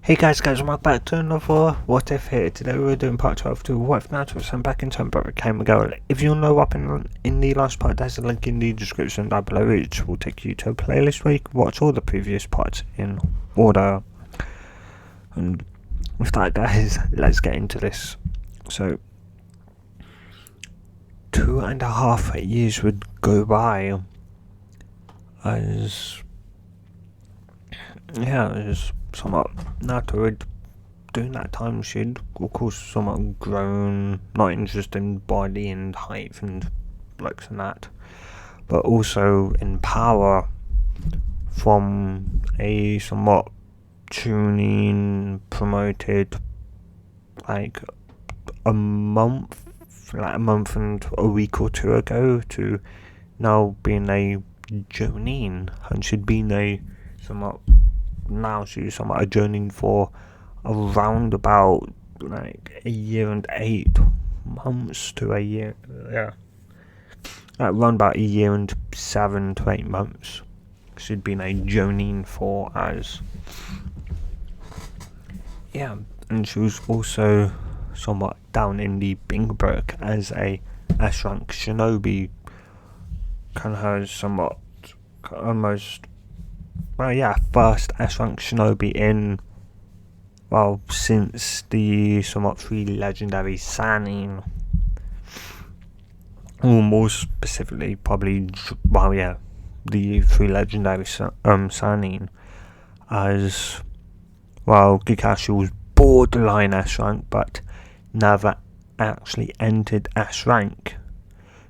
Hey guys, welcome back to another What If here. Today we're doing part 12 to What If Naruto, so I'm back in time, but we came and go. If you know up in the last part, there's a link in the description down below, which will take you to a playlist where you can watch all the previous parts in order. And with that, guys, let's get into this. So, 2.5 years would go by as somewhat Naruto would during that time she'd of course somewhat grown, not in just in body and height and looks and that, but also in power from a somewhat tuning promoted like a month and a week or two ago to now being a Jonin, and she'd been a somewhat now she's somewhat adjourning for around about like a year and 8 months to a year, around about a year and 7 to 8 months. She'd been a Jonin for as and she was also somewhat down in the Bingberg as a S-rank shinobi, kind of has somewhat almost first S-rank shinobi in since the somewhat 3 legendary Sannin, or more specifically probably the 3 legendary Sannin, as Kakashi was borderline S-rank but never actually entered S-rank,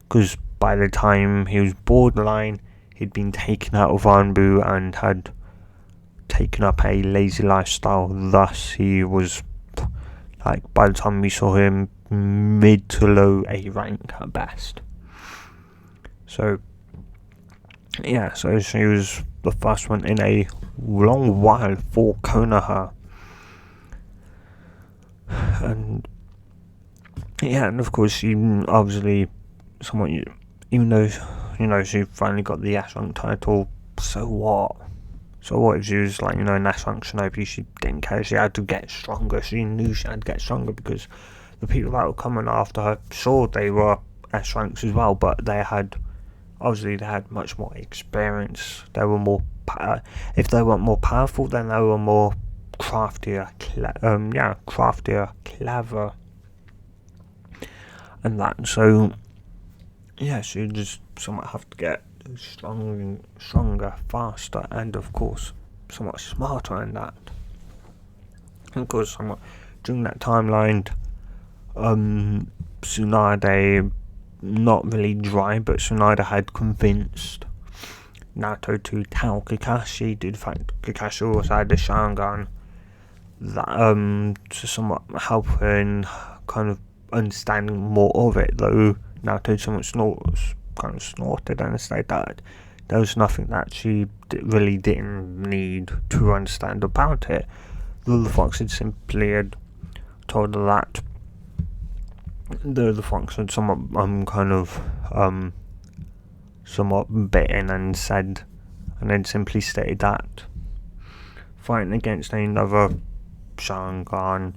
because by the time he was borderline he'd been taken out of Anbu and had taken up a lazy lifestyle. Thus he was by the time we saw him mid to low A rank at best. So she was the first one in a long while for Konoha. And of course she obviously somewhat, even though she finally got the S-rank title, so what if she was an S-rank shinobi? She didn't care. She had to get stronger. She knew she had to get stronger because the people that were coming after her, sure, they were S-ranks as well, but they had much more experience. They were more if they weren't more powerful, then they were more craftier, clever, and that. So she just somewhat have to get stronger, faster, and of course somewhat smarter in that. And of course, somewhat during that timeline, Tsunade, not really dry, but Tsunade had convinced Naruto to tell Kakashi. In fact, Kakashi also had the Sharingan that to somewhat help her in kind of understanding more of it, though Naruto somewhat snorted and said that there was nothing that she really didn't need to understand about it. The Fox had simply told her that the Fox had somewhat somewhat bitten and said, and then simply stated that fighting against another Sharingan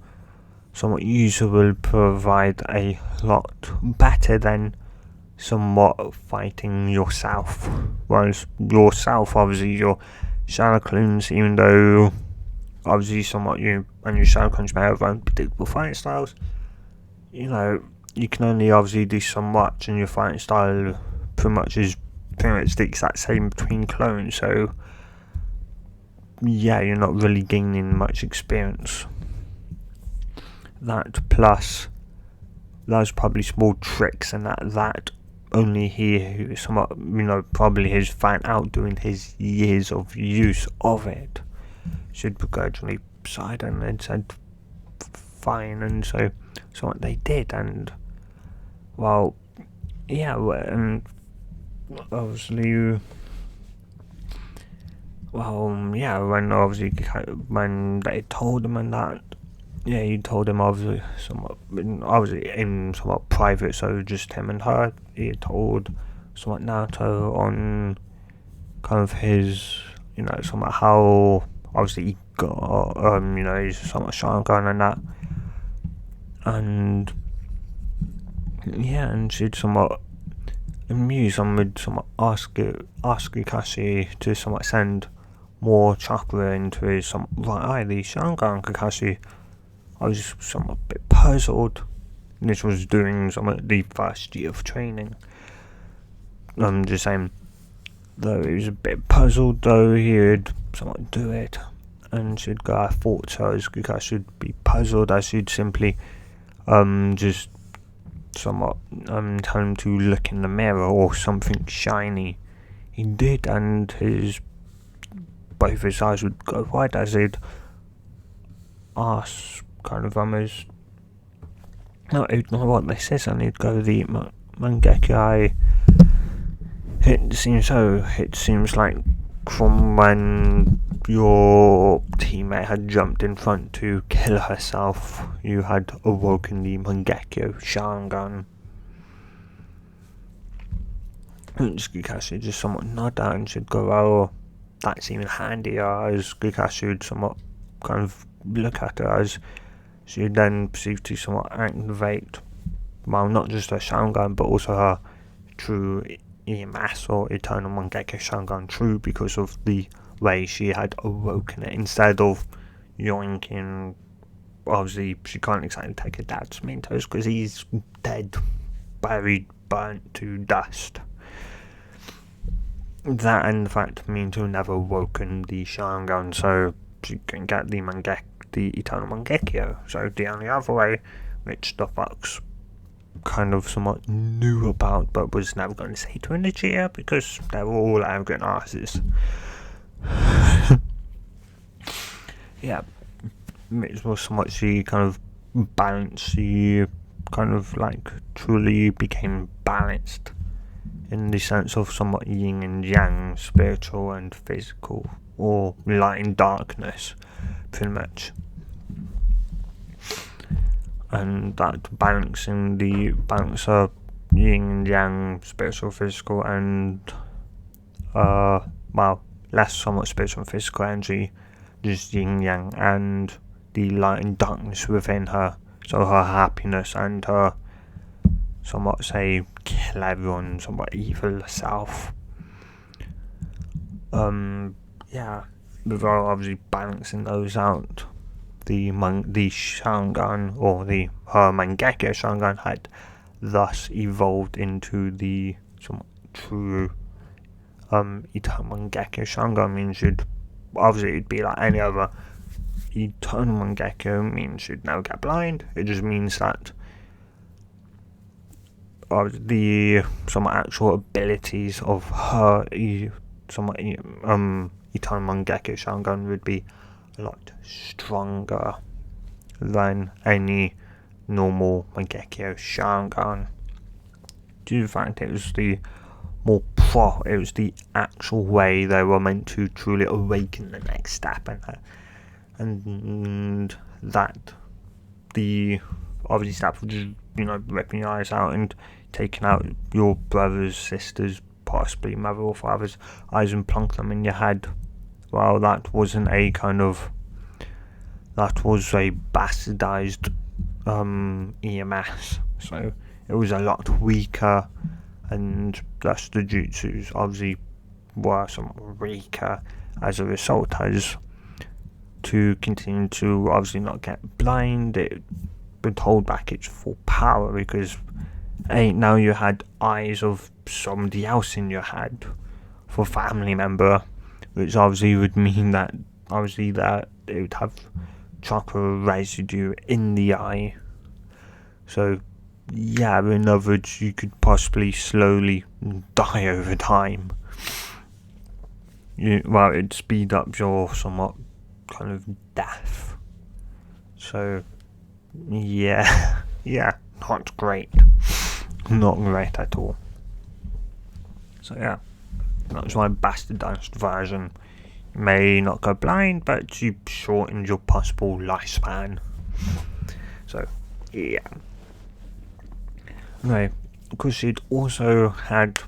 somewhat user will provide a lot better than somewhat fighting yourself. Whereas yourself, obviously your shadow clones, even though obviously somewhat you and your shadow clones may have own predictable fighting styles, you can only obviously do so much, and your fighting style pretty much the exact same between clones. So you're not really gaining much experience. That plus there's probably small tricks and that only he somewhat probably his fan outdoing his years of use of it should begrudgingly side, and then said fine, and so what they did. And and obviously when they told him and that, he told him obviously in somewhat private, so just him and her. He told somewhat Naruto on kind of his, somewhat how obviously he got his somewhat Sharingan and that, and yeah, and she'd somewhat amuse him with somewhat ask Kakashi to somewhat send more chakra into his somewhat right eye, the Sharingan. Kakashi, I was somewhat a bit puzzled. This was during somewhat the first year of training. I'm just saying, though he was a bit puzzled, though he'd somewhat do it, and she'd go, I thought so, as Kakashi would be puzzled, as she'd simply just somewhat tell him to look in the mirror or something shiny. He did, and both his eyes would go wide as he'd ask kind of as no, he'd know what this is, and he'd go, the Mangeki. It seems like from when your teammate had jumped in front to kill herself, you had awoken the Mangekyo Sharingan. And Kakashi just somewhat nod out and should go, oh, that seems handier, as Kakashi would somewhat kind of look at her as she would then proceed to somewhat activate, well, not just her Sharingan, but also her true EMS or Eternal Mangekyo Sharingan true, because of the way she had awoken it. Instead of yoinking, obviously she can't exactly take her dad's Mentos because he's dead, buried, burnt to dust. That and the fact Minto never awoken the Sharingan, so she can get the Eternal Mangekyo. So the only other way, which the Fox kind of somewhat knew about but was never going to say to Energia because they were all arrogant asses. Yeah, it was somewhat she kind of balanced, she kind of like truly became balanced in the sense of somewhat yin and yang, spiritual and physical, or light and darkness, pretty much. And that balancing the balance of yin and yang, spiritual, physical, and less somewhat spiritual and physical energy, just yin yang, and the light and darkness within her. So her happiness and her somewhat say kill everyone, somewhat evil self. Without obviously balancing those out, the Sharingan, or her Mangekyo Sharingan, had thus evolved into the somewhat true Eternal Mangekyo Sharingan. Means it'd be like any other Eternal Mangekyo, means you'd never get blind. It just means that the somewhat actual abilities of her somewhat Eternal Mangekyo Sharingan would be a lot stronger than any normal Mangekyo Sharingan. Due to the fact it was the it was the actual way they were meant to truly awaken the next step, and that the obviously step would just ripping your eyes out and taking out your brother's, sister's, possibly mother or father's eyes and plunk them in your head. Well, that wasn't a kind of, that was a bastardized EMS, so it was a lot weaker, and thus the jutsus obviously were somewhat weaker as a result, as to continue to obviously not get blind, it would hold back its full power, because now you had eyes of somebody else in your head for family member, which obviously would mean that it would have chakra residue in the eye. So yeah, in other words, you could possibly slowly die over time. It'd speed up your somewhat kind of death. So yeah, not great. Not great at all. So yeah, that was my bastardized version. You may not go blind, but you shortened your possible lifespan. So yeah. Anyway, because she'd also had,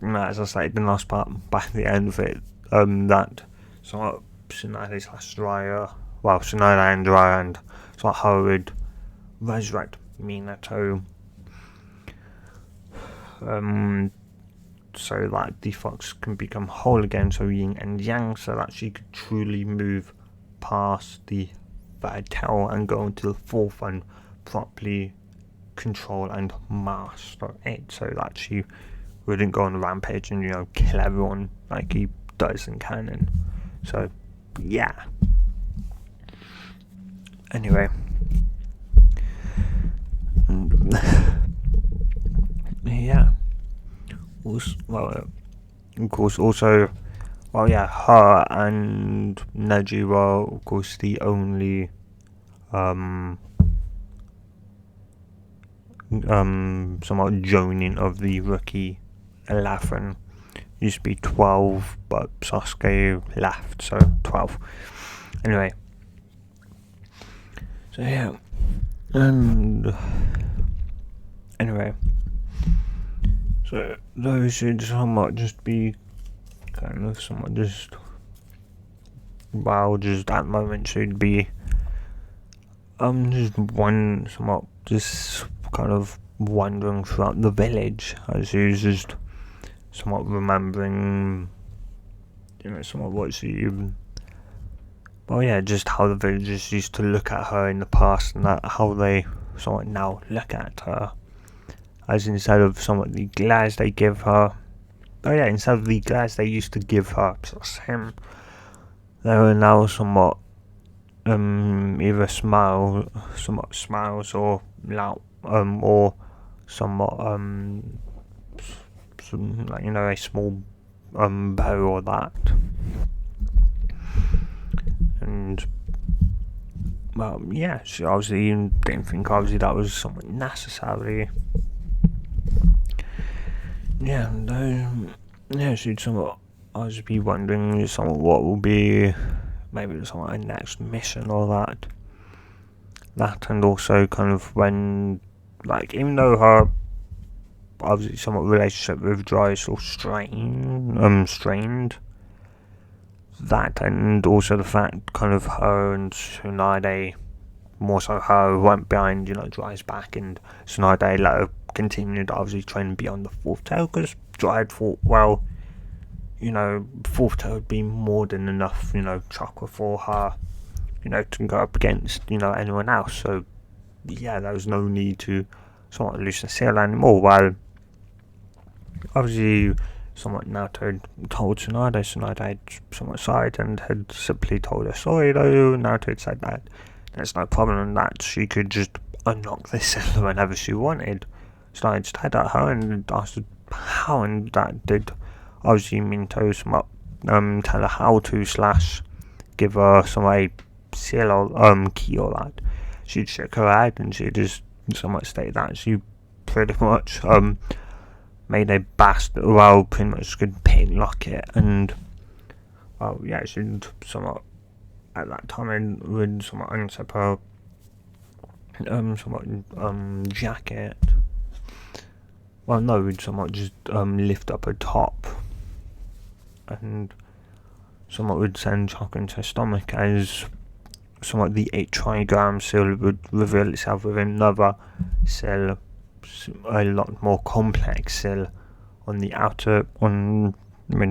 as I said in the last part, by the end of it, that somewhat Tsunade slash Jiraiya, well, Tsunade and Jiraiya, and so how would resurrect Minato, so that the fox can become whole again, so yin and yang, so that she could truly move past the third tail and go into the fourth and properly control and master it, so that she wouldn't go on a rampage and, you know, kill everyone like he does in canon. So, yeah. Anyway. Yeah. Well, of course, also, well, yeah, her and Neji were, of course, the only, somewhat joining of the rookie 11. Used to be 12, but Sasuke left, so 12. Anyway. So, yeah. And anyway, so those should somewhat just be kind of somewhat just, well, just at the moment should be just one somewhat just kind of wandering throughout the village as he's just somewhat remembering, you know, somewhat what she, well, yeah, just how the villagers used to look at her in the past, and that how they somewhat now look at her, as instead of somewhat the glares they give her, oh yeah, instead of the glares they used to give her plus him, they were now somewhat either somewhat smiles or loud, or somewhat some, like, you know, a small bow or that. And, well, yeah, she obviously didn't think obviously that was somewhat necessary. Yeah, yeah, she'd somewhat, I was be wondering somewhat what will be maybe somewhat a next mission or that. That, and also kind of when, like, even though her obviously somewhat relationship with Dry is so strained, that, and also the fact kind of her and Tsunade, more so her, went behind, you know, Dry's back, and Tsunade let her continued obviously training beyond the fourth tail, because Dry had thought, well, you know, fourth tail would be more than enough, you know, chakra for her, you know, to go up against, you know, anyone else. So yeah, there was no need to somewhat loosen the seal anymore. While obviously somewhat Naruto told Tsunade had somewhat sighed and had simply told her sorry, though Naruto had said that there's no problem, and that she could just unlock the seal whenever she wanted. So I just had at her and asked how, and that did obviously Minto somewhat tell her how to / give her some a seal or key or that. She'd shake her head and she just somewhat stated that she pretty much made a bastard, well, pretty much could lock it, and well, yeah, she'd somewhat at that time and would somewhat unzip her somewhat jacket. Well, no, we'd somewhat just lift up her top, and somewhat would send shock into her stomach as somewhat the 8 trigram seal would reveal itself with another cell, a lot more complex cell on the outer, when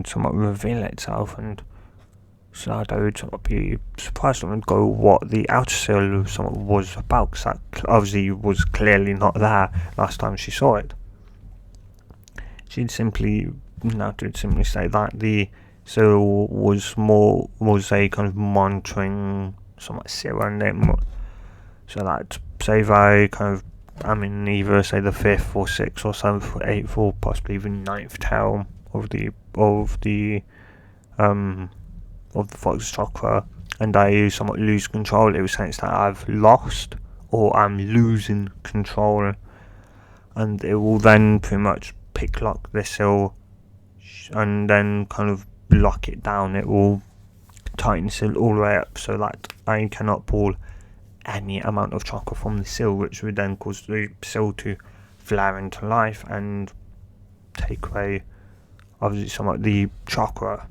somewhat reveal itself, and so I would somewhat be surprised and go what the outer cell somewhat was about, because that obviously was clearly not there last time she saw it. She'd simply say that the cell was a kind of monitoring somewhat seal, and so that say if I kind of, I mean, either say the 5th or 6th or 7th or 8th or possibly even 9th tail of the Fox chakra, and I somewhat lose control, it was sense that I've lost or I'm losing control, and it will then pretty much pick lock this seal and then kind of lock it down. It will tighten the seal all the way up so that I cannot pull any amount of chakra from the seal, which would then cause the seal to flare into life and take away obviously somewhat the chakra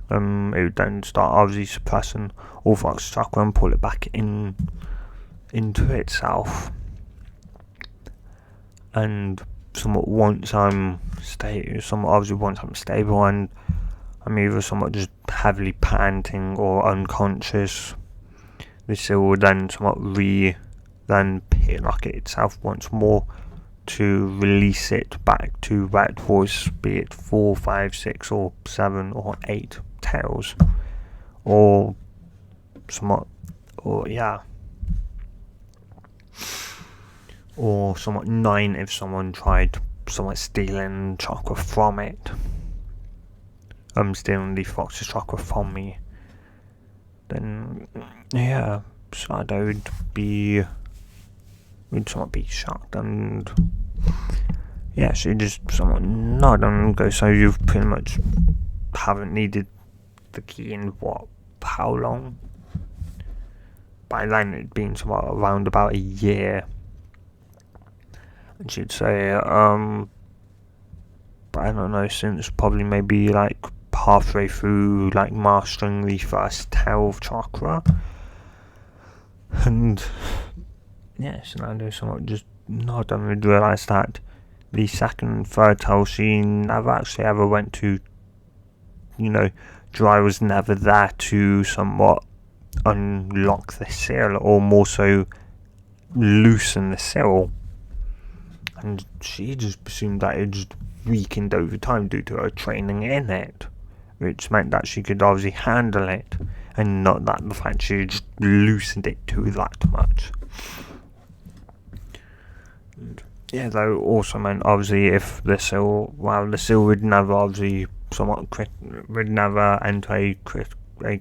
it would then start obviously suppressing all Fox's chakra and pull it back into itself. And somewhat once I'm stable and I'm either somewhat just heavily panting or unconscious, the seal will then somewhat then picklock itself once more to release it back to where it was, be it 4, 5, 6 or 7 or 8 tails, or somewhat, or 9 if someone tried somewhat stealing chakra from it. Stealing the Fox's chakra from me. Then Shadow would somewhat be shocked, and she'd just somewhat nod and go, so you've pretty much haven't needed the key in how long? By then it'd been somewhat around about a year. And she'd say, I don't know, since probably maybe like halfway through like mastering the first 12 chakra. And Shenandoah somewhat just nod and would realise that the second and third tell she never actually ever went to, Dry was never there to somewhat unlock the seal, or more so loosen the seal. And she just assumed that it just weakened over time due to her training in it, which meant that she could obviously handle it, and not that the fact she just loosened it to that much. And though also meant obviously if the seal would never obviously would never enter a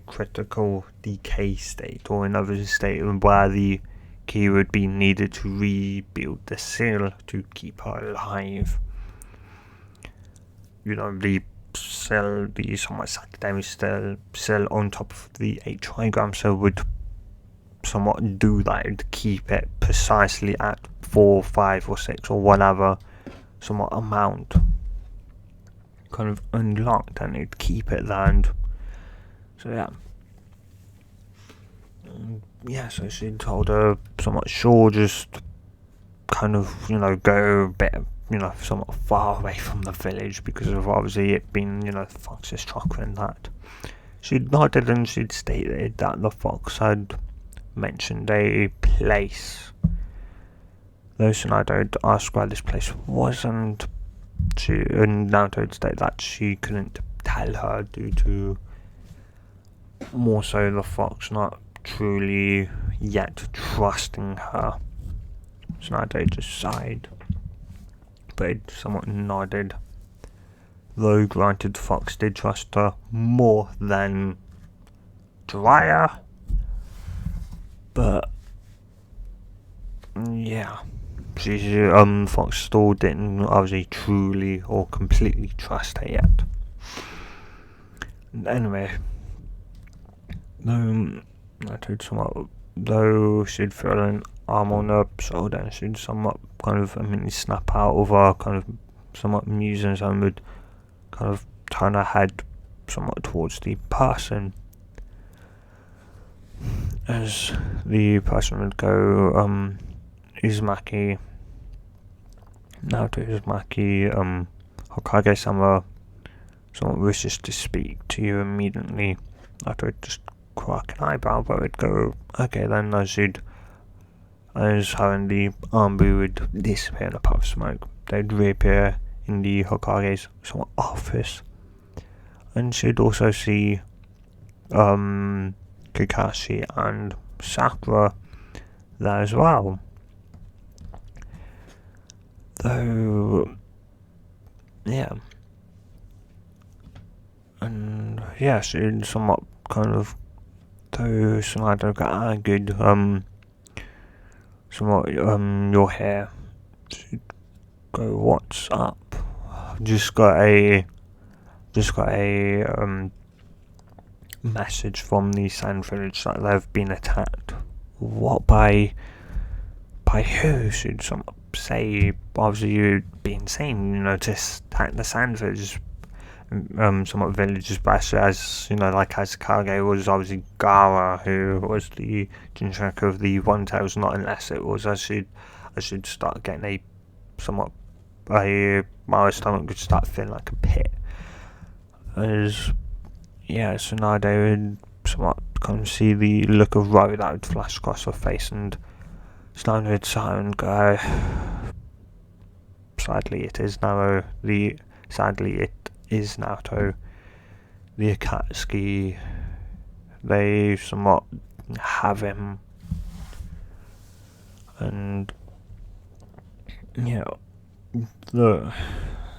critical decay state, or another state where the key would be needed to rebuild the seal to keep her alive. The cell, the somewhat secondary cell on top of the 8 trigram cell would somewhat do that. It would keep it precisely at 4, 5 or 6 or whatever somewhat amount kind of unlocked, and it'd keep it there. And so so she told her somewhat sure, just kind of go a bit somewhat far away from the village, because of obviously it being the Fox's chakra and that. She nodded and she'd stated that the Fox had mentioned a place, though Shenandoah had asked where this place was, and Naruto had stated that she couldn't tell her due to more so the Fox not truly yet trusting her. Shenandoah just sighed, but it somewhat nodded, though granted Fox did trust her more than Dryer. But she Fox still didn't obviously truly or completely trust her yet. Anyway, I told somewhat, though she'd feel an arm on her shoulder, and she'd somewhat kind of immediately snap out of her kind of somewhat musings, and would kind of turn her head somewhat towards the person, as the person would go, Uzumaki, Naruto Uzumaki, Hokage-sama somewhat wishes to speak to you immediately. Naruto would just crack an eyebrow, but would go, okay then, as her and the Anbu would disappear in a puff of smoke. They'd reappear in the Hokage's somewhat office, and she'd also see Kakashi and Sakura there as well. Though, and she'd somewhat kind of, though Shenandoah got argued, somewhat, your hair. She'd go, what's up? Just got a message from the Sand Village that they've been attacked. What, by who? Should someone say, obviously you'd be insane, to attack the Sand Village. somewhat villages, but as you know, like Kage was obviously Gara, who was the Jinchuriki of the One Tails, not unless it was I should start getting a somewhat my stomach would start feeling like a pit. As yeah, so now they would somewhat kind of see the look of worry that would flash across her face, and Snow would sigh and go, sadly it is Naruto, the Akatsuki, they somewhat have him, and yeah,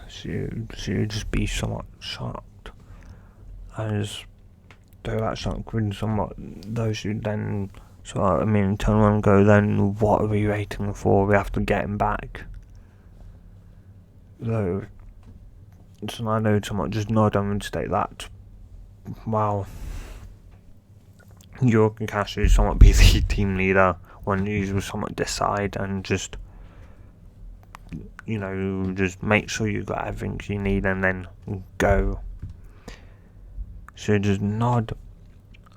she would just be somewhat shocked, as though that shock would somewhat, those who then, so I mean, turn around and go, then what are we waiting for? We have to get him back. Though, so I know somewhat just nod and state that, wow, your Kakashi somewhat be the team leader when you somewhat decide and just, you know, just make sure you got everything you need and then go. So just nod,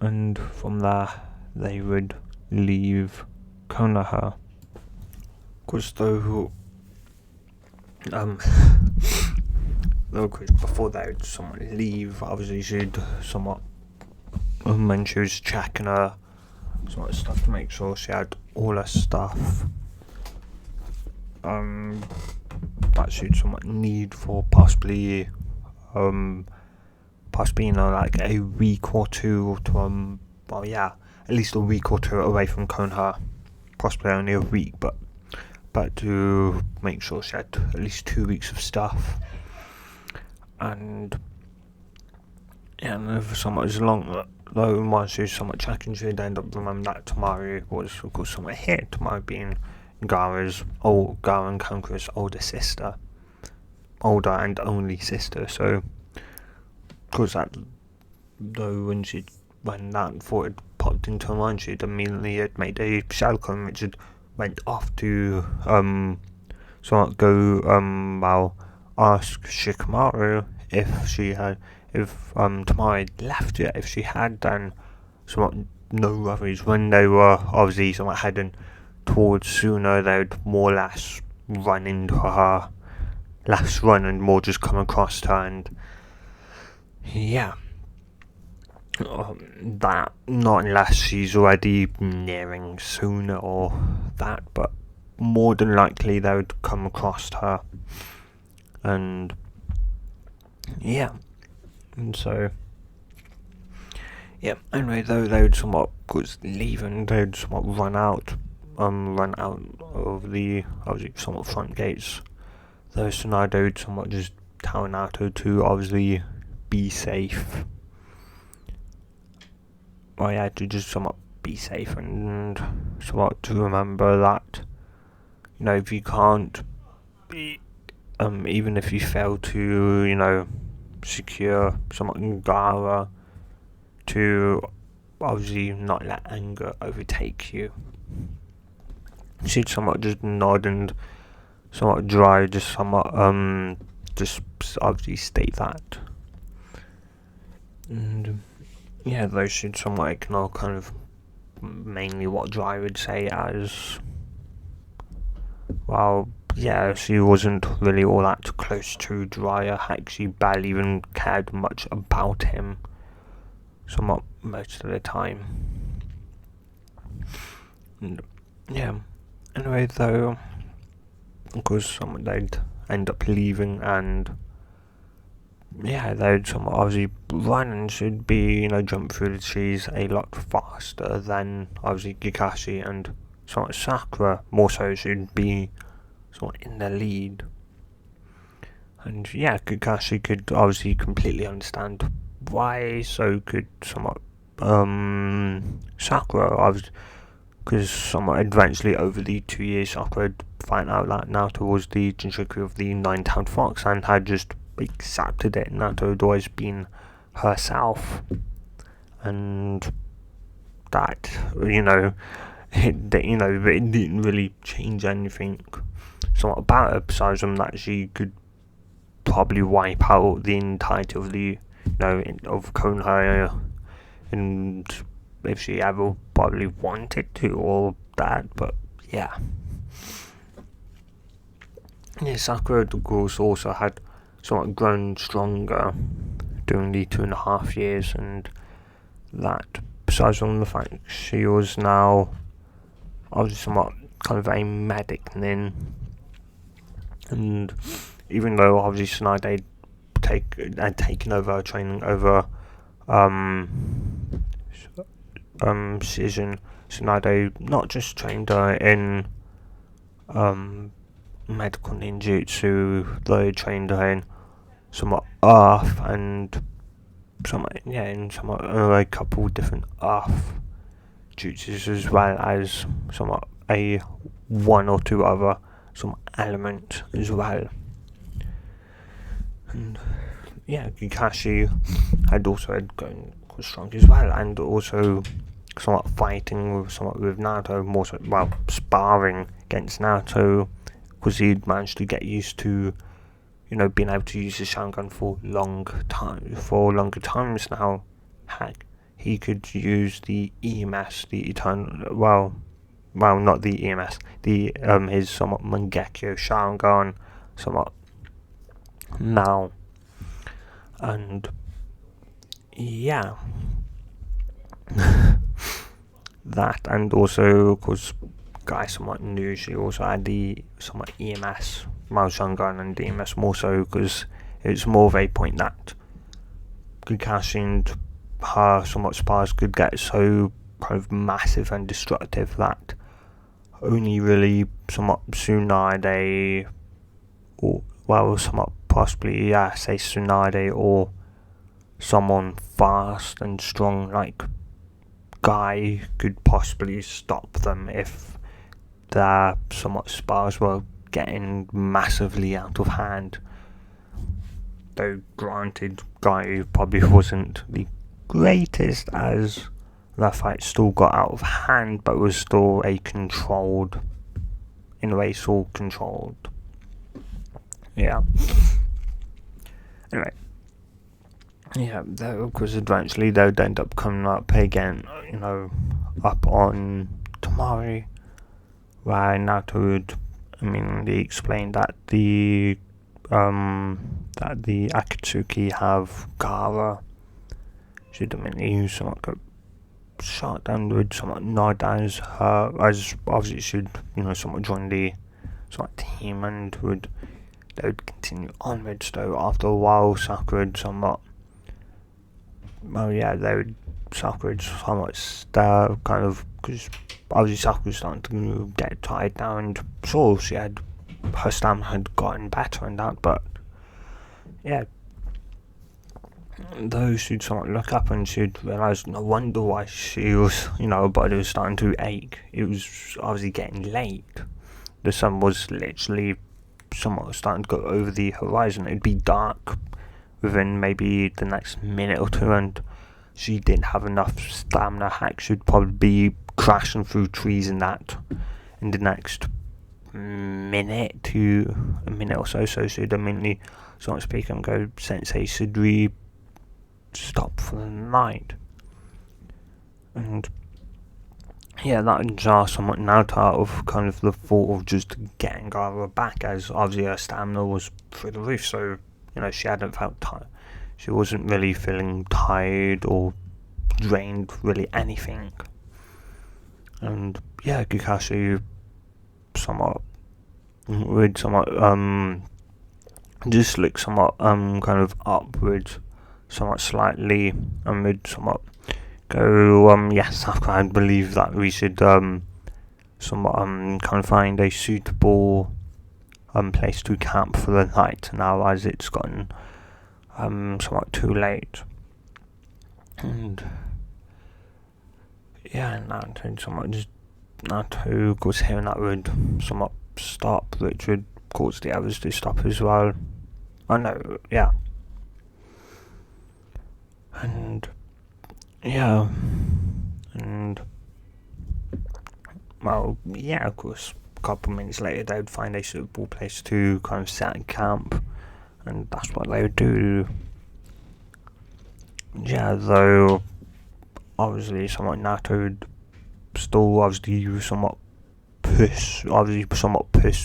and from there they would leave Konoha. Because though, before they would somewhat leave, obviously she'd somewhat, when she was checking her sort of stuff to make sure she had all her stuff that she'd somewhat need for possibly you know, like a week or two to at least a week or two away from Konoha, possibly only a week, but to make sure she had at least 2 weeks of stuff. And yeah, and for somewhat as long though once she was somewhat checking, she'd end up remembering that Tamari was of course somewhat here, Tamari being Gara and Kankura's older and only sister, so because that though when that thought had popped into her mind, she'd immediately had made a shell cone which had went off to ask Shikamaru if Tamari had left yet. If she had, then somewhat no worries. When they were obviously somewhat heading towards Suno, they would more or less run into her, less run and more just come across her, and yeah, that not unless she's already nearing Suno or that, but more than likely they would come across her, and yeah, and so yeah. Anyway, though they would somewhat leave and they would somewhat run out of the obviously somewhat front gates. Though Tsunade would somewhat just tell Naruto to obviously be safe. Well, yeah, to just somewhat be safe and somewhat to remember that, you know, if you can't be, even if you fail to, you know, secure somewhat Gara, to obviously not let anger overtake you. She'd somewhat just nod and somewhat dry, just somewhat just obviously state that. And yeah, those should somewhat ignore kind of mainly what Dry would say as, well, yeah, she wasn't really all that close to Dry. Actually barely even cared much about him, somewhat most of the time. And yeah, anyway though, of course they'd end up leaving, and yeah, they'd somewhat obviously run and should be, you know, jump through the trees a lot faster than obviously Kakashi, and somewhat Sakura more so should be somewhat in the lead. And yeah, Kakashi could obviously completely understand why, so could somewhat Sakura, obviously, because somewhat eventually over the 2 years Sakura had found out that Naruto was the Jinchuriki of the Nine-Tailed Fox and had just accepted it. Naruto had always been herself, and that, you know, it didn't really change anything somewhat about her, besides from that she could probably wipe out the entirety of of Konoha, and if she ever probably wanted to, or that, but yeah. Yeah, Sakura, of course, also had somewhat grown stronger during the 2.5 years, and that, besides from the fact she was now obviously somewhat kind of a medic nin, and even though obviously Tsunade had taken over training over Season, Tsunade not just trained her in medical ninjutsu, they trained her in somewhat earth and a couple different earth jutsus, as well as somewhat a one or two other some element as well. And yeah, Kakashi had also grown quite strong as well, and also somewhat fighting with Naruto, more so, well, sparring against Naruto, because he'd managed to get used to being able to use his Sharingan for longer times now. Heck, he could use the EMS, the eternal, well, not the EMS, the his somewhat Mangekyo Sharingan, somewhat now, and yeah, that, and also, of course, Guy somewhat new, she also had the somewhat EMS, Sharingan and EMS, more so because it's more of a point that Kakashi and her somewhat spars could get so kind of massive and destructive that only really somewhat Tsunade, or somewhat possibly, say Tsunade, or someone fast and strong like Guy could possibly stop them if their somewhat spars were getting massively out of hand. Though granted, Guy probably wasn't the greatest, as that fight still got out of hand, but was still controlled. Yeah. Anyway. Yeah, of course, eventually they would end up coming up again, up on Tamari, where Naruto would immediately explain that the Akatsuki have Gaara. She'd immediately somewhat got shot down, would somewhat nod as her, as obviously she'd somewhat join the somewhat team, and they would continue onwards. Though after a while, Sakura would somewhat, Sakura would somewhat kind of, because obviously Sakura was starting to get tired now, and sure, her stamina had gotten better and that, but yeah, those who'd somewhat look up and she'd realise no wonder why she was, her body was starting to ache. It was obviously getting late. The sun was literally somewhat starting to go over the horizon. It'd be dark within maybe the next minute or two, and she didn't have enough stamina. Heck, she'd probably be crashing through trees and that in the next minute or so. So she'd immediately, so to speak, and go, Sensei, should we stop for the night? And yeah, that jar somewhat Naruto out of kind of the thought of just getting Gaara back, as obviously her stamina was through the roof, so she hadn't felt tired. She wasn't really feeling tired or drained, really anything. And yeah, Kakashi would just look somewhat kind of upwards, somewhat slightly, and would somewhat go, yes, I believe that we should somewhat kind of find a suitable place to camp for the night now, as it's gotten somewhat too late. And yeah, Naruto, of course, hearing that would somewhat stop, which would cause the others to stop as well. And yeah, and of course, a couple minutes later they would find a suitable place to kind of set camp, and that's what they would do. Yeah, though obviously somewhat Naruto would still obviously somewhat push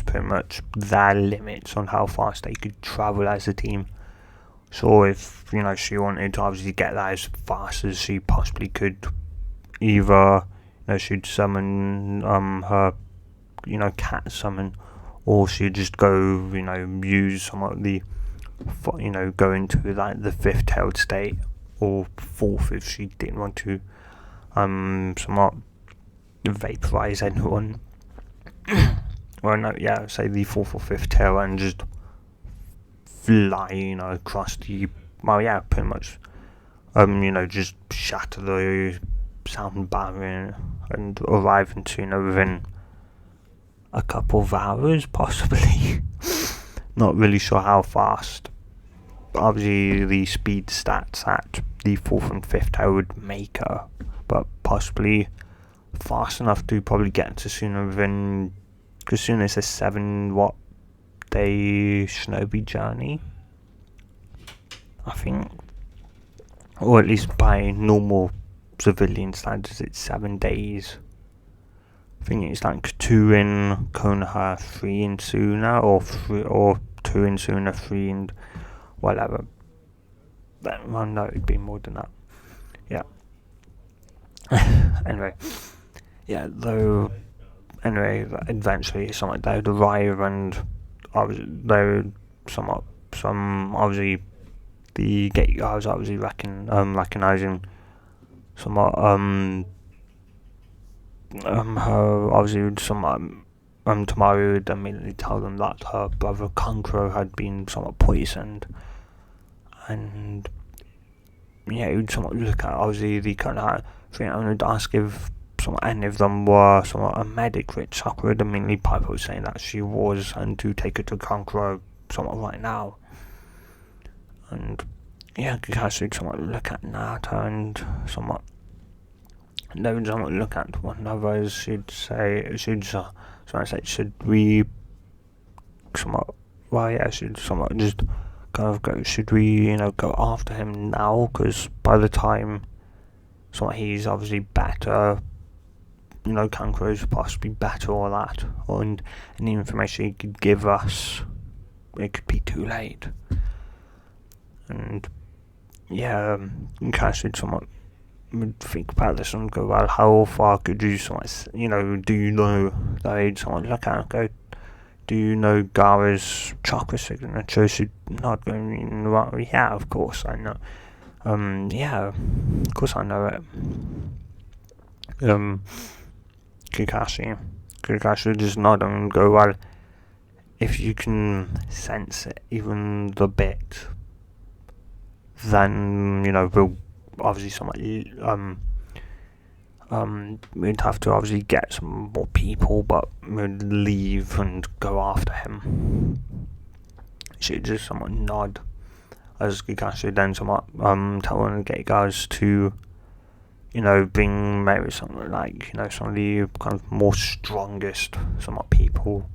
pretty much their limits on how fast they could travel as a team. So if she wanted to obviously get that as fast as she possibly could, either she'd summon her cat summon, or she'd just go use some of the go into like the fifth tailed state, or fourth if she didn't want to somewhat vaporize anyone. Well, no, yeah, say the fourth or fifth tail, and just fly across the, well, yeah, pretty much just shatter the sound barrier and arrive into within a couple of hours possibly. Not really sure how fast. Obviously the speed stats at the fourth and fifth tail would make her, but possibly fast enough to probably get to sooner than, because soon as a 7-day Shinobi journey, I think, or at least by normal civilian standards it's 7 days. I think it's like 2 in Konoha, 3 in Suna, or 2 in Suna, 3 in whatever. Well, no, it'd be more than that. Yeah. Anyway, yeah, though, anyway, eventually something like they would arrive, and obviously they would obviously the gate guys obviously recognizing somewhat her, obviously somewhat Tamaru would immediately tell them that her brother Kankuro had been somewhat poisoned, and yeah, he would somewhat look at obviously the kind of thing, and would ask if any of them were somewhat a medic, which Sakura would immediately pipe was saying that she was, and to take her to Kankuro somewhat right now. And yeah, Kakashi would somewhat look at Naruto, and they would somewhat look at one another. Should we somewhat, well, yeah, should somewhat just kind of go, should we go after him now, because by the time he's obviously better, Kankuro's possibly better, or that, and any information he could give us, it could be too late. And yeah, Kakashi somewhat would think about this and go, well, how far could you somewhat, do you know that he'd somewhat look at and go, do you know Gaara's chakra signature? She'd not going, well, yeah, of course I know. Yeah, of course I know it. Kakashi would just nod and go, well, if you can sense it even the bit, then we'll obviously somewhat we'd have to obviously get some more people, but we'd leave and go after him. She'd just somewhat nod, as Kakashi then somewhat tell one of the gate guys to bring maybe something like some of the kind of more strongest somewhat people,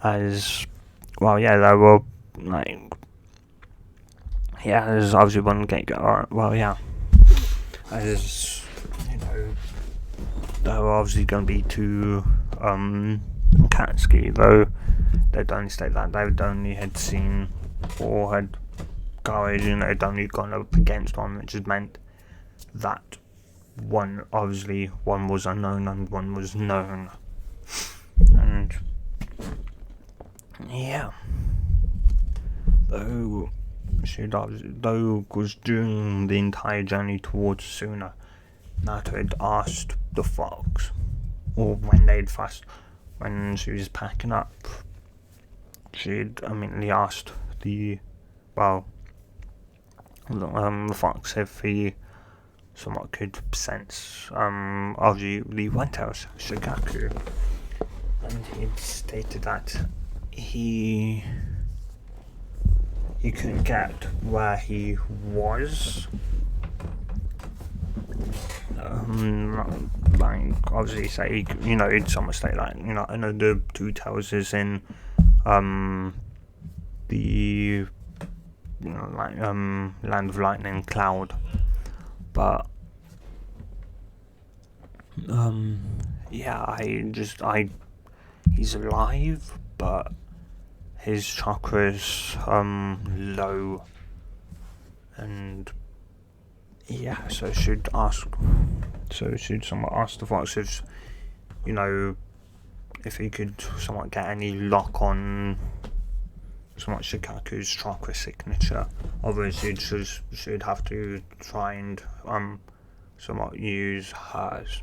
as well, yeah, they were like, yeah, there's obviously one gate guy, well, yeah, as there were obviously going to be 2 Katsuki, though they'd only state that they only had seen, or had they'd only gone up against one, which has meant that one was unknown and one was known. And yeah, though was during the entire journey towards Suna, Naruto had asked the fox, or when she was packing up, she'd immediately asked the fox if he somewhat could sense obviously the one-tailed Shigaku, and he'd stated that he couldn't get where he was. Like obviously say he'd somewhat state like I know the 2 tails is in the like Land of Lightning Cloud, but yeah, he's alive, but his chakra's low, and yeah, so should someone ask the Fox if if he could somewhat get any lock on somewhat Shikaku's chakra signature. Otherwise she'd have to try and somewhat use hers,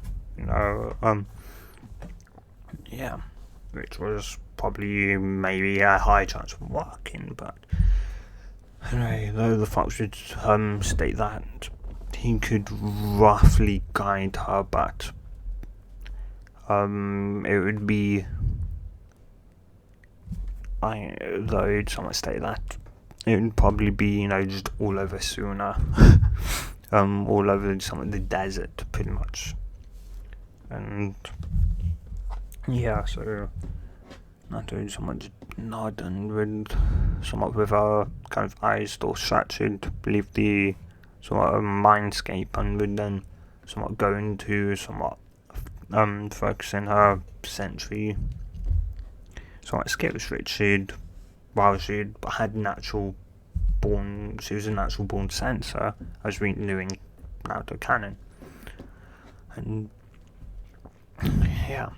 yeah, which was probably maybe a high chance of working. But anyway, though the Fox would state that he could roughly guide her, but it would be, though he'd somewhat state that it would probably be, just all over Suna, all over some of the desert, pretty much. And yeah, so Naruto somewhat just nod and would somewhat with her kind of eyes still shut, she'd leave the somewhat mindscape and would then somewhat go into somewhat focusing her sentry somewhat skills, which she was a natural born sensor, as we knew in Naruto canon. And yeah,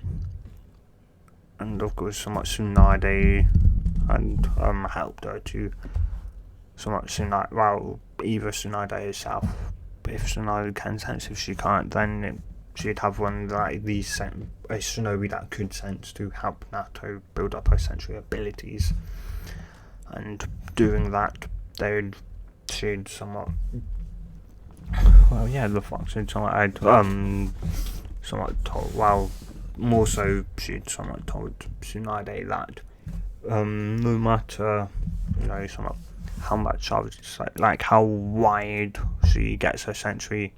and of course somewhat Tsunade and helped her to somewhat Tsunade, well, either Tsunade herself, if Tsunade can sense, if she can't, then she'd have one like a shinobi that could sense to help Naruto build up her sensory abilities. And doing that, she'd somewhat, well, yeah, the Fox had somewhat told, well, more so she'd somewhat told Tsunade that no matter somewhat how much like how wide she gets her sensory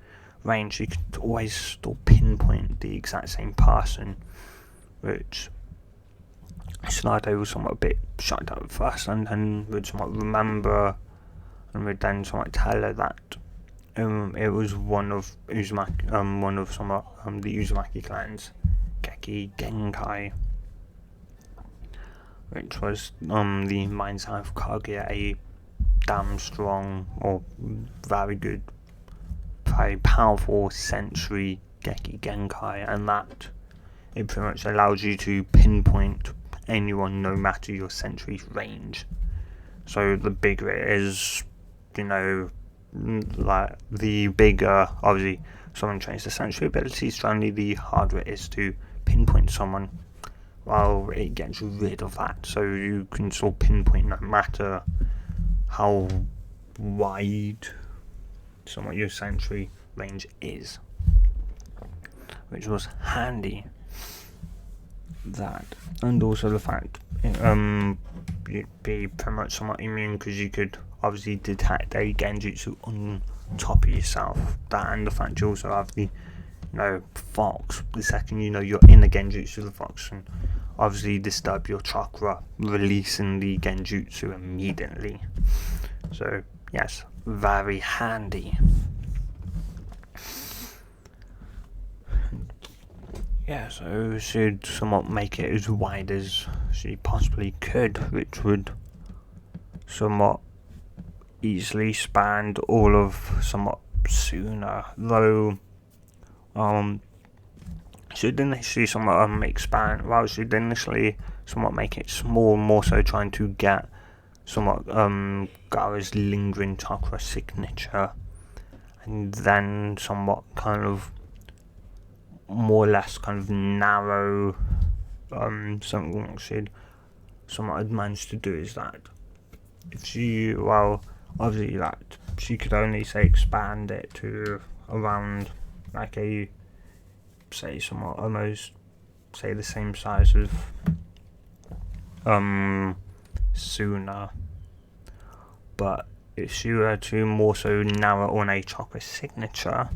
range, she could always still pinpoint the exact same person, which Tsunade was somewhat a bit shocked at first, and then would somewhat remember and would then somewhat tell her that it was one of Uzumaki, the Uzumaki clan's Geki Genkai, which was the mindset of Kaguya, a damn strong or very good, very powerful sensory Geki Genkai, and that it pretty much allows you to pinpoint anyone no matter your sensory range. So the bigger it is, like the bigger obviously someone trains the sensory abilities strongly, the harder it is to pinpoint someone. Well, it gets rid of that, so you can still pinpoint no matter how wide somewhat your sensory range is, which was handy. That, and also the fact you'd be pretty much somewhat immune because you could obviously detect a genjutsu on top of yourself. That, and the fact you also have the Fox, the second you're in a genjutsu, the Fox can obviously disturb your chakra, releasing the genjutsu immediately. So yes, very handy. Yeah, so she'd somewhat make it as wide as she possibly could, which would somewhat easily span all of somewhat Suna, though she'd initially somewhat expand, well, she'd initially somewhat make it small, more so trying to get somewhat Gaara's lingering chakra signature, and then somewhat kind of more or less kind of narrow something she'd somewhat managed to do is that if she, well, obviously that she could only say expand it to around like a, say, somewhat almost say the same size as Suna, but if she were to more so narrow on a chakra signature,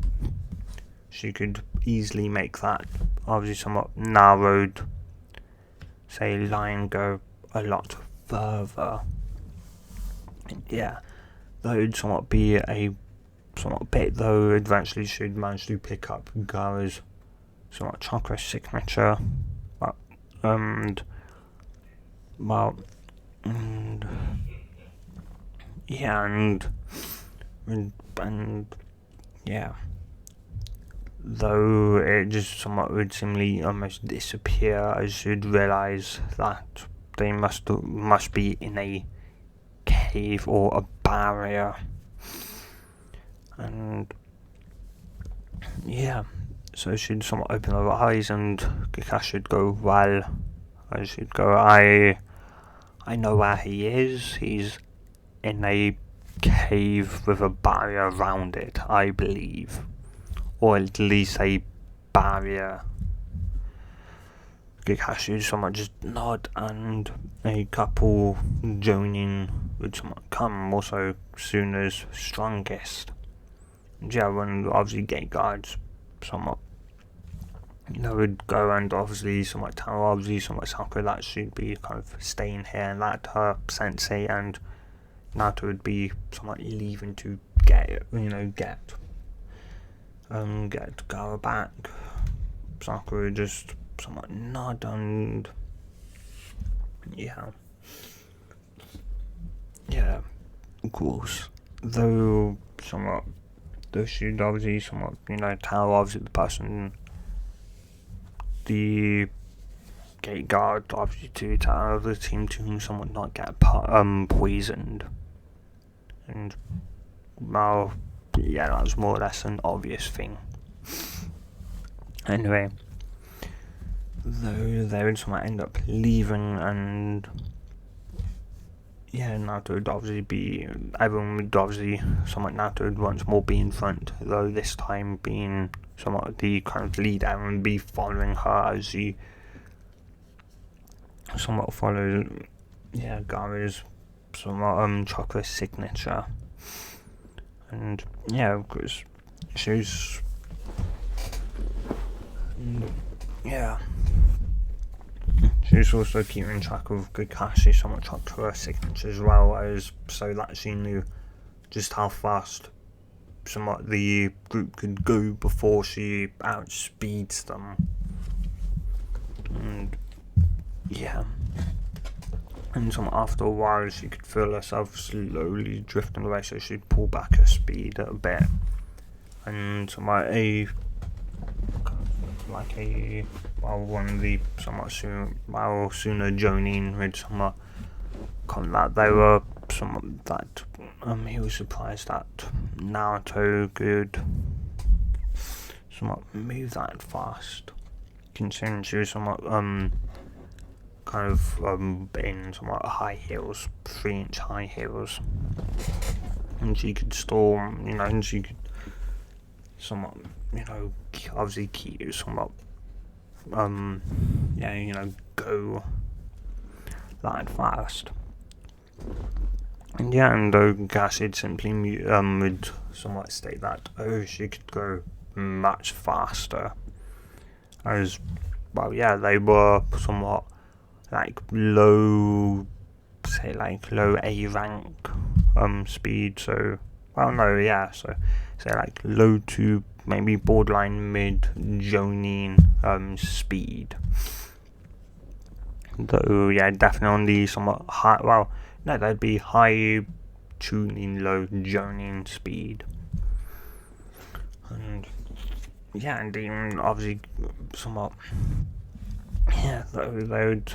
she could easily make that obviously somewhat narrowed, say, line go a lot further. yeah, that would somewhat be a somewhat bit though eventually should manage to pick up Gaara's somewhat chakra signature, and well, and yeah, and yeah, though it just somewhat would seemingly almost disappear as you'd realise that they must be in a cave or a barrier, and yeah, so she'd somewhat open her eyes and Kakashi should go, well, I should go, I know where he is. He's in a cave with a barrier around it, I believe. Or at least a barrier. Kakashi would somewhat just nod, and a couple joining would somewhat come also soon as strongest. And yeah, when obviously gate guards somewhat would go and obviously somewhat tell obviously somewhat Sakura that she'd be kind of staying here and that her sensei and Naruto would be somewhat leaving to get Gaara back. Sakura would just somewhat nod and yeah, of course. Though she'd obviously somewhat tell obviously the person, the gate guard obviously to tell the team to somewhat not get poisoned, and well, yeah, that was more or less an obvious thing. Anyway, though they would somewhat end up leaving, and yeah, Naruto would obviously be, everyone would obviously somewhat Naruto would once more be in front, though this time being somewhat the kind of lead, everyone would be following her as she somewhat follows Gaara's somewhat chakra signature, and yeah, of course she's she's also keeping track of Kakashi's somewhat chakra signature as well, as so that she knew just how fast somewhat the group could go before she outspeeds them. And yeah, and somewhat after a while she could feel herself slowly drifting away, so she'd pull back her speed a bit, and somewhat one of the somewhat sooner Jonin would somewhat comment that they were somewhat that he was surprised that Naruto could somewhat move that fast, considering she was somewhat kind of in somewhat high heels, 3-inch high heels, and she could storm, and she could somewhat, obviously keep somewhat, go that fast. And yeah, and Gasid simply would somewhat state that she could go much faster, as well. Yeah, they were somewhat like low A rank speed. So so say like low to maybe borderline mid Jonin speed. Though yeah, definitely on the somewhat high. Well, no, that'd be high tuning, low Jonin speed. And yeah, and even obviously somewhat. Yeah, they would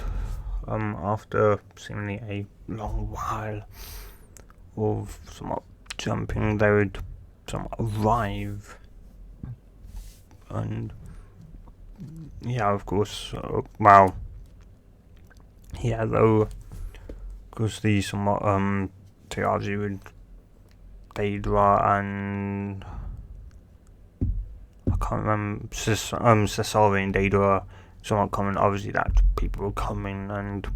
after seemingly a long while of somewhat jumping, they would somewhat arrive, and yeah, of course, though, of course, the somewhat Teaji would Daedra and I can't remember Sasori and Daedra somewhat comment obviously that people were coming, and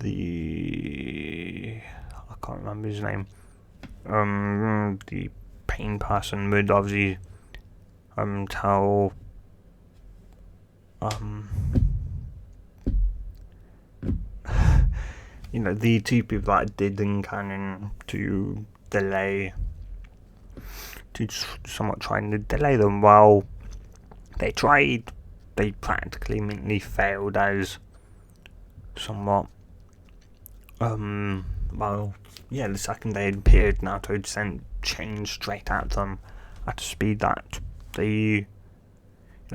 the I can't remember his name, the pain person would obviously tell the two people that did in canon to delay, to somewhat trying to delay them, well, they tried, they practically mainly failed as somewhat, the second they appeared, Naruto just sent chains straight at them at a speed that they,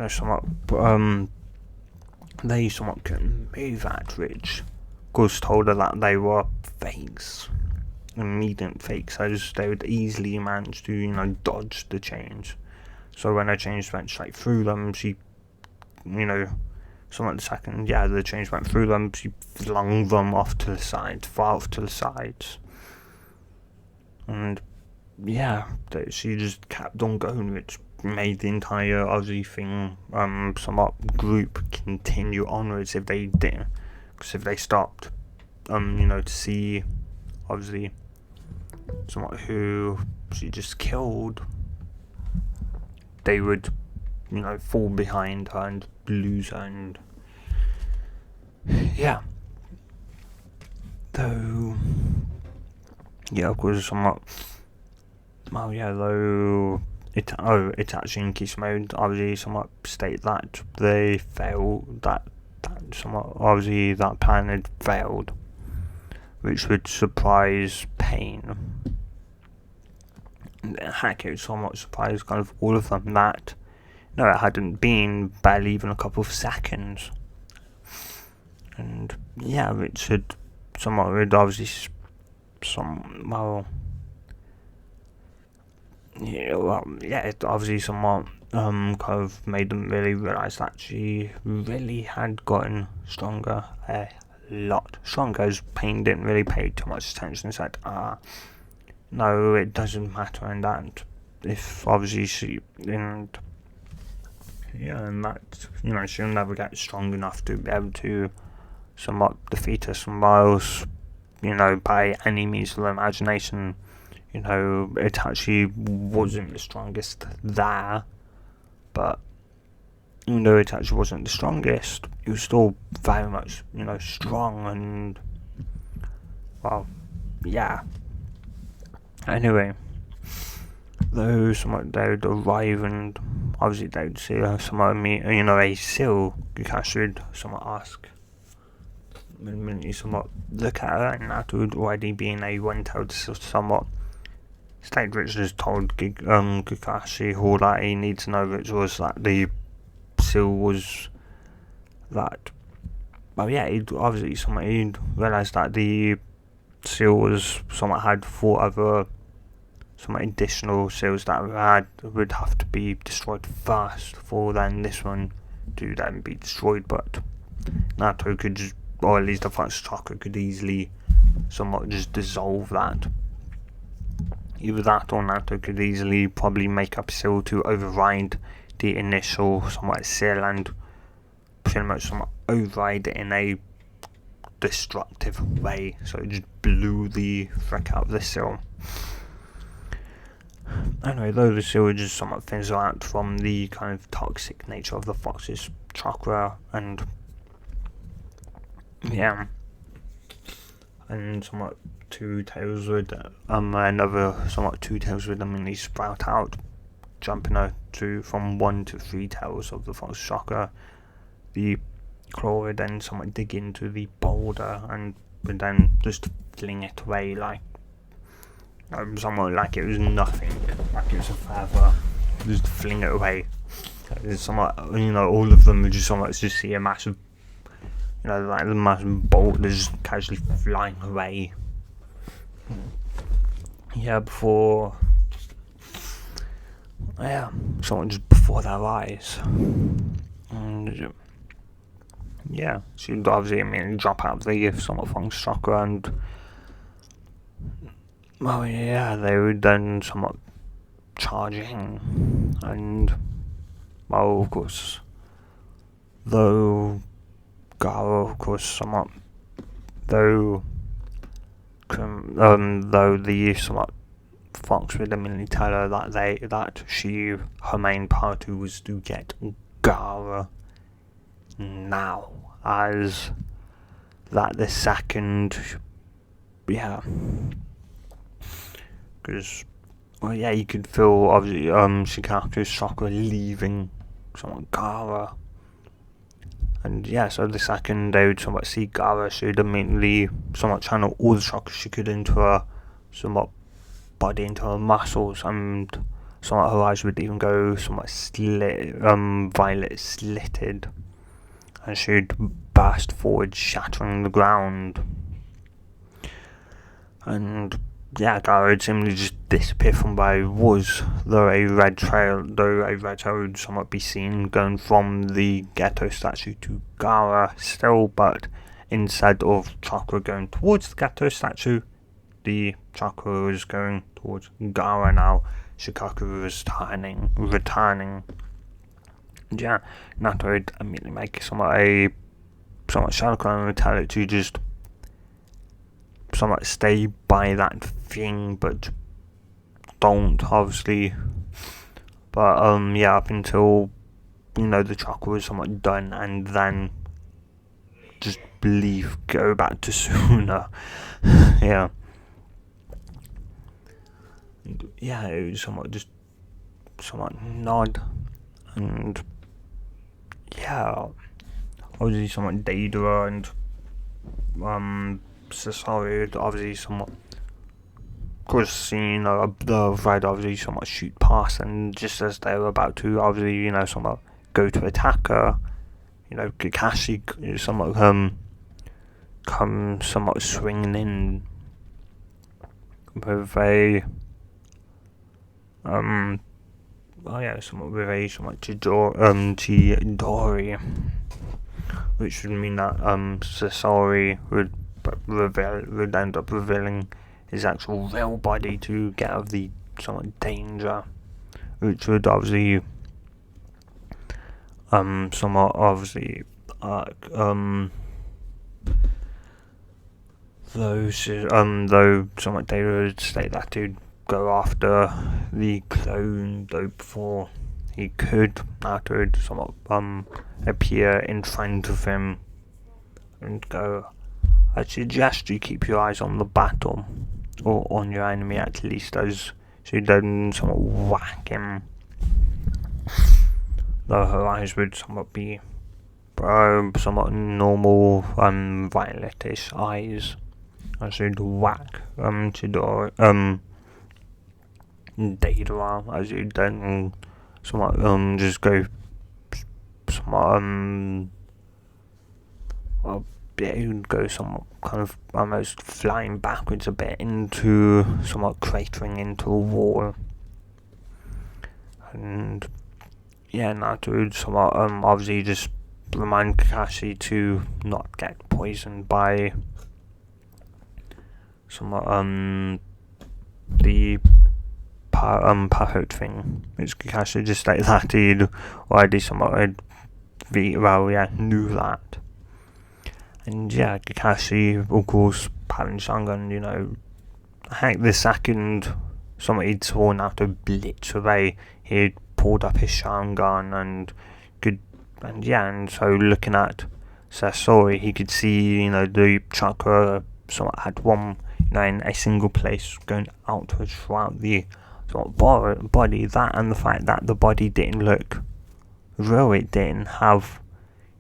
somewhat couldn't move at, which of course told her that they were fakes, immediate fakes, as they would easily manage to, dodge the chains. So when her chains went straight through them, she, somewhat the second, the chains went through them, she flung them off to the sides, far off to the sides. And she just kept on going, which made the entire Aussie thing, somewhat group continue onwards if they didn't. Because if they stopped, to see, obviously, somewhat who she just killed, they would, fall behind her and lose her, and though, of course, somewhat, though Itachi and Kisame obviously somewhat state that they failed, that somewhat obviously that plan had failed, which would surprise Pain. Heck, it somewhat surprised kind of all of them that it hadn't been barely even a couple of seconds. And which had somewhat would obviously it obviously somewhat kind of made them really realise that she really had gotten stronger, a lot stronger, as Pain didn't really pay too much attention and said, no, it doesn't matter, and that if obviously she, and that, she'll never get strong enough to be able to somewhat defeat us, whilst, by any means of the imagination, it actually wasn't the strongest there, but it actually wasn't the strongest, it was still very much, strong, and, anyway, though somewhat they would arrive, and obviously they would see somewhat a seal, Kakashi would somewhat ask, when you somewhat look at her, and that would already be in a one-tailed somewhat state, which has told Kakashi all that he needs to know, which was that the seal was that, he'd obviously he'd realised that the seal was somewhat had 4 other some additional seals that would have to be destroyed first for then this one to then be destroyed, but Naruto could just, or at least the first chakra could easily somewhat just dissolve that. Either that or Naruto could easily probably make up a seal to override the initial somewhat seal and pretty much somewhat override it in a destructive way, so it just blew the frick out of the seal. Anyway, though the seal just somewhat thins out from the kind of toxic nature of the fox's chakra, and and somewhat 2 tails would another somewhat 2 tails would immediately sprout out, jumping from 1 to 3 tails of the fox chakra. The claw would then somewhat dig into the boulder and would then just fling it away like somewhat like it was nothing, like it was a feather, just fling it away. It's somewhat, all of them would just somewhat just see a massive, like the massive boulder just casually flying away. Someone just before their eyes. And she'd obviously immediately drop out of the somewhat funk chakra, and they would then somewhat charging, and of course, though Gaara, of course, somewhat, though the somewhat fox would immediately tell her that her main priority was to get Gaara now, as that the second yeah, because well, yeah, you could feel obviously Shikaku's chakra leaving somewhat Gaara. And yeah, so the second they would somewhat see Gaara, she would immediately somewhat channel all the chakras she could into her somewhat body, into her muscles, and somewhat her eyes would even go somewhat violet slitted, and she would burst forward, shattering the ground. And yeah, Gaara would seemingly just disappear from where he was, though a red trail would somewhat be seen going from the Ghetto statue to Gaara still, but instead of chakra going towards the Ghetto statue, the chakra was going towards Gaara now. Shikaku was returning. And yeah, Naruto would immediately make somewhat Shadow Clone would tell it to just somewhat stay by that thing, but don't obviously. But yeah, up until the chakra was somewhat done, and then just go back to Suna. Yeah. And yeah, it was somewhat nod, and yeah, obviously somewhat Deidara and Sasori would obviously somewhat, of course, the red obviously somewhat shoot past, and just as they were about to obviously somewhat go to attack her, Kakashi somewhat come somewhat swinging in with a somewhat with a somewhat Chidori, which would mean that Sasori would end up revealing his actual real body to get out of the somewhat danger, which would obviously somewhat obviously though somewhat they would state that to go after the clone, though before he could, after it somewhat appear in front of him and go, I suggest you keep your eyes on the battle, or on your enemy at least, as she then somewhat whack him, though her eyes would somewhat be somewhat normal violetish eyes, as she'd whack Deidara, as you'd then somewhat just go somewhat you'd go somewhat kind of almost flying backwards a bit into somewhat cratering into a wall. And yeah, Naruto would somewhat obviously just remind Kakashi to not get poisoned by somewhat the perfect thing, which Kakashi just like that he'd already somewhat knew that. And yeah, Kakashi, of course, having Sharingan, heck, the second somebody saw Naruto blitz away, he pulled up his Sharingan and so looking at Sasori, he could see, the chakra somewhat had one, in a single place going outwards throughout the body. That and the fact that the body didn't look real, it didn't have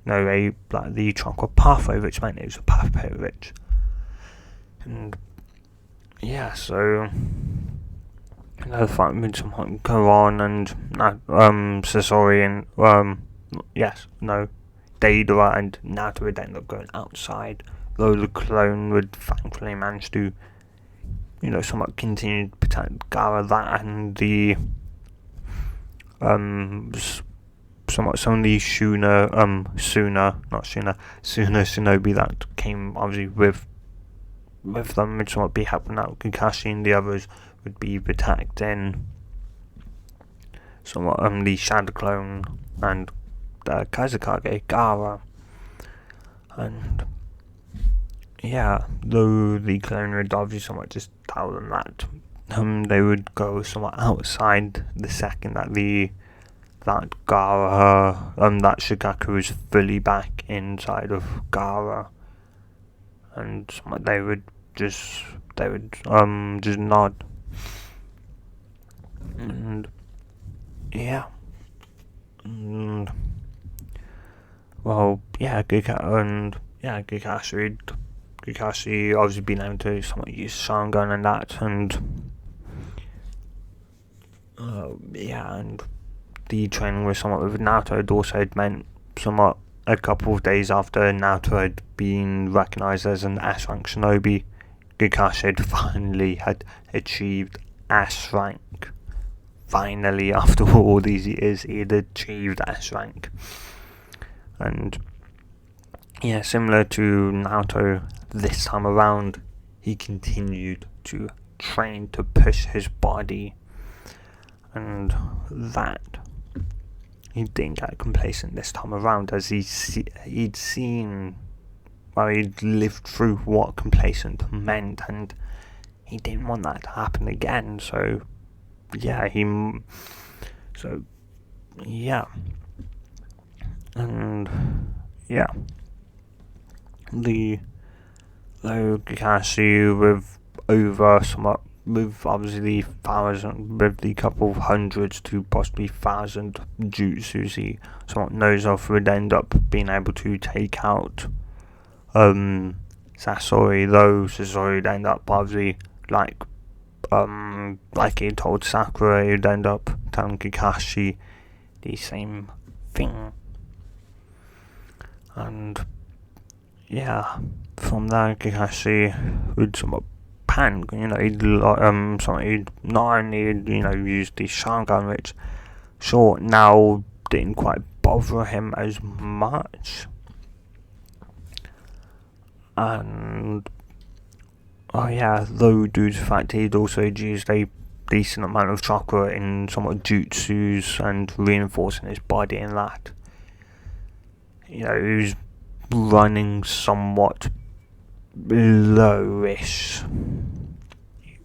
the chakra pathway, which meant it was a pathway rich. And yeah, so the fight would somewhat go on, and Sasori and Deidara and Naruto would end up going outside, though the clone would thankfully manage to somewhat continue to protect Gaara. That and the somewhat some of the Suna Shinobi that came obviously with them would somewhat be helping out Kakashi, and the others would be protecting somewhat the Shadow Clone and Kazekage Gaara. And yeah, though the clone would obviously somewhat just tell them that they would go somewhat outside the second that that Gaara that Shikaku is fully back inside of Gaara, and somewhat they would they would just nod. And yeah. And well, yeah, Kakashi obviously been able to somewhat use Sharingan and that, and and the training with Naruto had also meant somewhat a couple of days after Naruto had been recognised as an S rank shinobi, Kakashi had achieved S rank. Finally, after all these years, he had achieved S rank. And yeah, similar to Naruto, this time around, he continued to train to push his body, and that he didn't get complacent this time around, as he'd seen, well, he'd lived through what complacent meant, and he didn't want that to happen again. So yeah, and yeah, though Kakashi with obviously with the couple of hundreds to possibly 1,000 jutsus he somewhat knows of, would end up being able to take out Sasori, though Sasori would end up obviously like he told Sakura, he would end up telling Kakashi the same thing. And yeah, from there Kakashi would somewhat panic. He'd not only use the Sharingan, which now didn't quite bother him as much, and though due to the fact he'd also used a decent amount of chakra in somewhat jutsus and reinforcing his body in that, he was running somewhat lowish.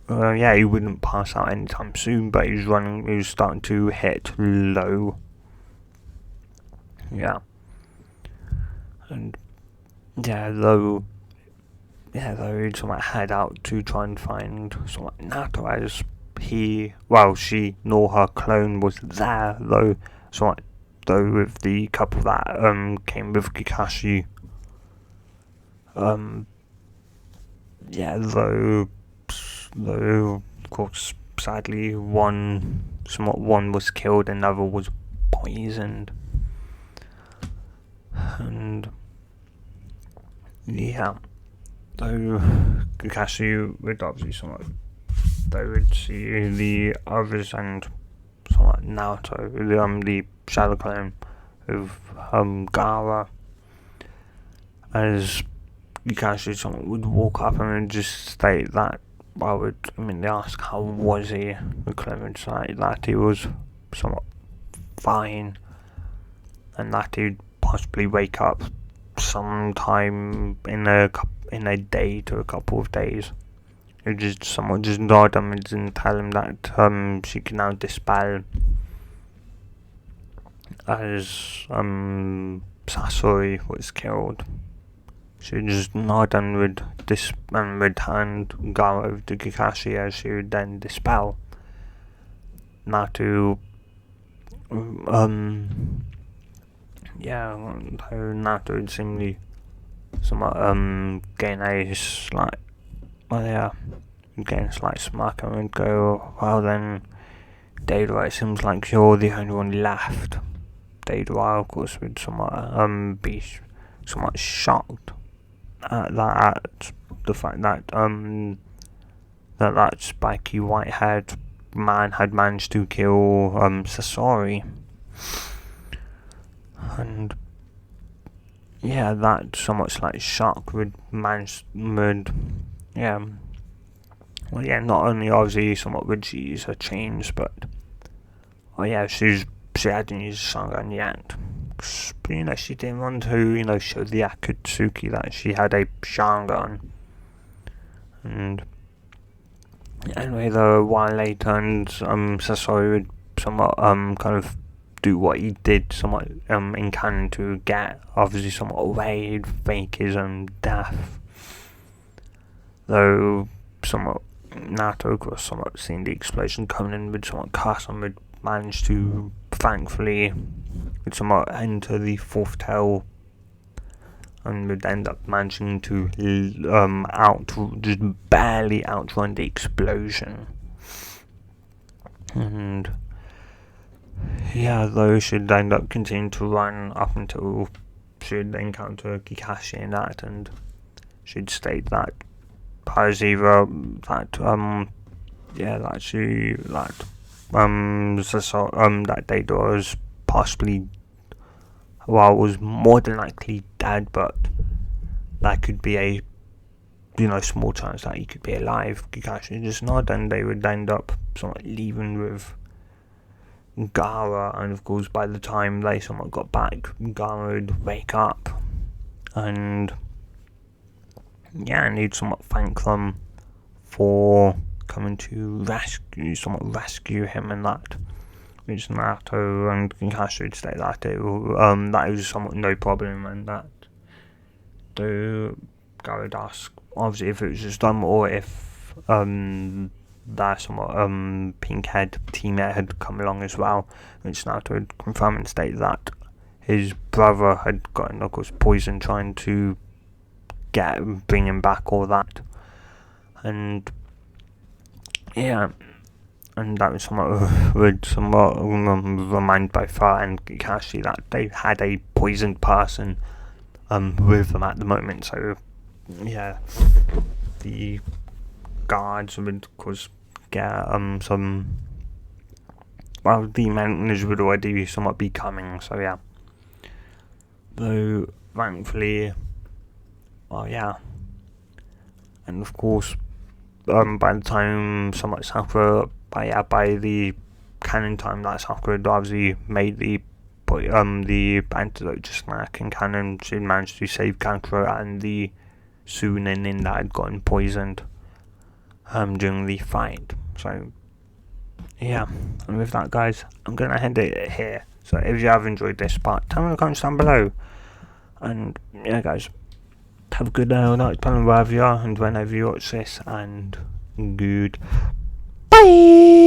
He wouldn't pass out anytime soon, but he was starting to hit low. Yeah. And though he'd somewhat head out to try and find somewhat Naruto, as she nor her clone was there, though with the couple that came with Kakashi, though of course sadly one was killed and another was poisoned. And yeah, though Kakashi would obviously they would see the others and somewhat Naruto, the shadow clone of Gaara, as Kakashi would walk up and just state that, they ask how was he, the clone would say that he was somewhat fine, and that he'd possibly wake up sometime in a day to a couple of days. He'd just nod him and tell him that she can now dispel, as Sasori was killed. She would just nod and would hand Gaara over to Kakashi, as she would then dispel. Now to Naruto would seemingly somewhat gain a slight smirk and would go, well then, Deidara, it seems like you're the only one left. Deidara, of course, would somewhat be somewhat shocked at the fact that that spiky white-haired man had managed to kill Sasori. And that somewhat slight shock not only obviously somewhat would she use her chains, but she hadn't used Sharingan yet. But, she didn't want to, show the Akatsuki that she had a Sharingan. And anyway, though, a while later, and Sasori would somewhat kind of do what he did somewhat in canon to get obviously somewhat away. He'd fake his own death, though somewhat Naruto was somewhat seeing the explosion coming in with somewhat Carson would manage to thankfully somewhat enter the fourth tail and would end up managing to just barely outrun the explosion. And yeah, though she'd end up continuing to run up until she'd encounter Kakashi in that, and she'd state that as either that Data was possibly, well, was more than likely dead, but that could be a small chance that he could be alive. Kakashi just nod, and they would end up somewhat leaving with Gaara, and of course by the time they somewhat got back, Gaara would wake up, and he'd somewhat thank them for coming to rescue him, and that which Naruto and Kakashi would say that that was somewhat no problem, and that Gaara would ask obviously if it was just them or if that somewhat pink-haired teammate had come along as well, which Naruto would confirm and state that his brother had gotten, of course, poisoned trying to bring him back, all that. And yeah, and that was somewhat remind both her and Kakashi that they had a poisoned person with them at the moment. So yeah, the guards would of course get the maintenance would already somewhat be coming. So yeah, though thankfully, and of course by the time somewhat Sakura by the canon time that Sakura had obviously made the antidote to snack and canon, she managed to save Kankuro and the Sunin that had gotten poisoned during the fight. So yeah, and with that, guys, I'm gonna end it here. So if you have enjoyed this part, tell me in the comments down below. And yeah, guys, have a good day or night, depending on wherever you are and whenever you watch this, and good bye.